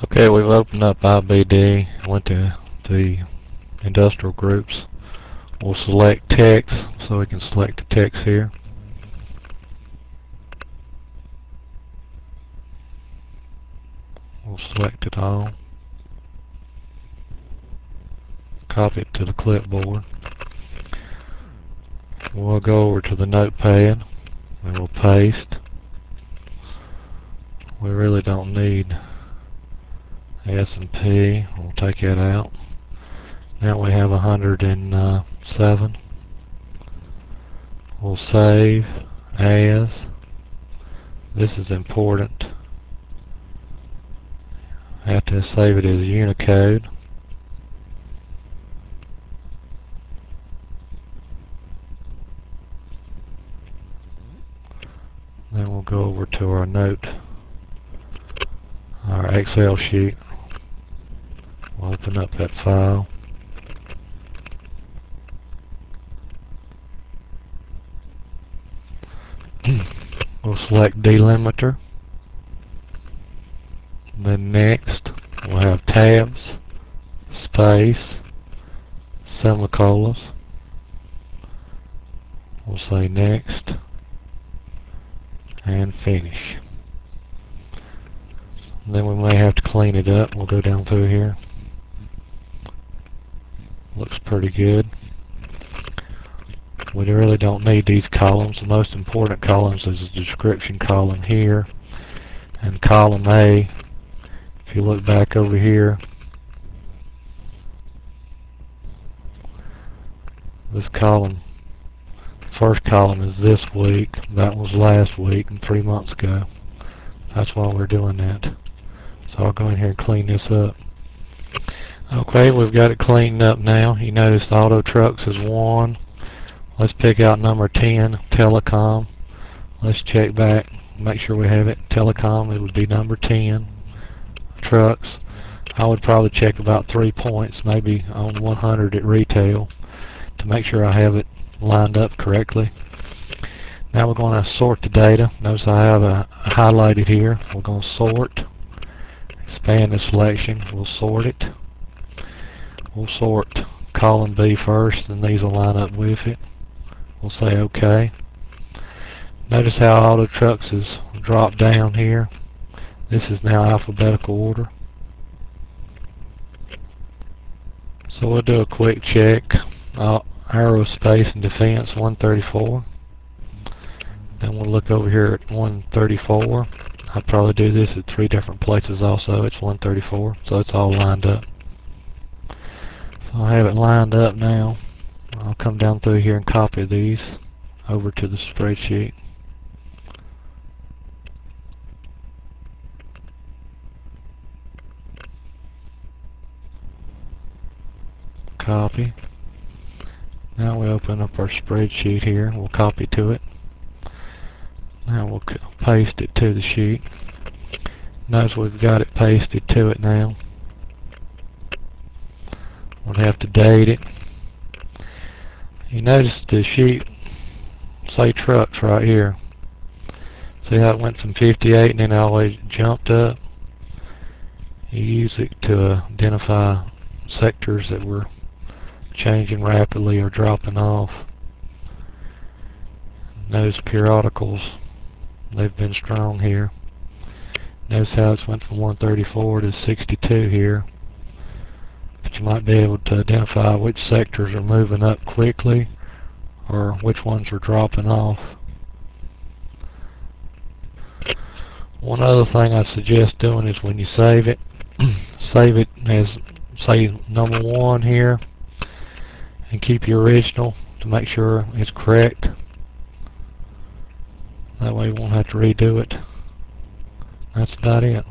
Okay, we've opened up IBD, went to the industrial groups. We'll select text, so we can select the text here. We'll select it all. Copy it to the clipboard. We'll go over to the notepad and we'll paste. We really don't need S&P. We'll take it out. Now we have 107. We'll save as. This is important. I have to save it as Unicode. Then we'll go over to our note, our Excel sheet. We'll open up that file. We'll select delimiter. Then next, we'll have tabs, space, semicolons. We'll say next, and finish. Then we may have to clean it up. We'll go down through here. Looks pretty good. We really don't need these columns. The most important columns is the description column here and column A. If you look back over here, this column, first column is this week, that was last week and 3 months ago. That's why we're doing that. So I'll go in here and clean this up. Okay, we've got it cleaned up now. You notice auto trucks is 1. Let's pick out number 10, telecom. Let's check back, make sure we have it. Telecom, it would be number 10. Trucks, I would probably check about 3 points, maybe on 100 at retail, to make sure I have it lined up correctly. Now we're going to sort the data. Notice I have a highlighted here. We're going to sort, expand the selection. We'll sort it. We'll sort column B first, and these will line up with it. We'll say OK. Notice how auto trucks is dropped down here. This is now alphabetical order. So we'll do a quick check. Aerospace and defense 134. Then we'll look over here at 134. I'll probably do this at 3 different places also. It's 134, so it's all lined up. So I have it lined up now. I'll come down through here and copy these over to the spreadsheet. Copy. Now we open up our spreadsheet here. We'll copy to it. Now we'll paste it to the sheet. Notice we've got it pasted to it now. We'll have to date it. You notice the sheet, say trucks right here. See how it went from 58 and then always jumped up? You use it to identify sectors that were changing rapidly or dropping off. Notice periodicals, they've been strong here. Notice how it's went from 134 to 62 here. But you might be able to identify which sectors are moving up quickly or which ones are dropping off. One other thing I suggest doing is when you save it, save it as, say, number 1 here, and keep your original to make sure it's correct. That way you won't have to redo it. That's about it.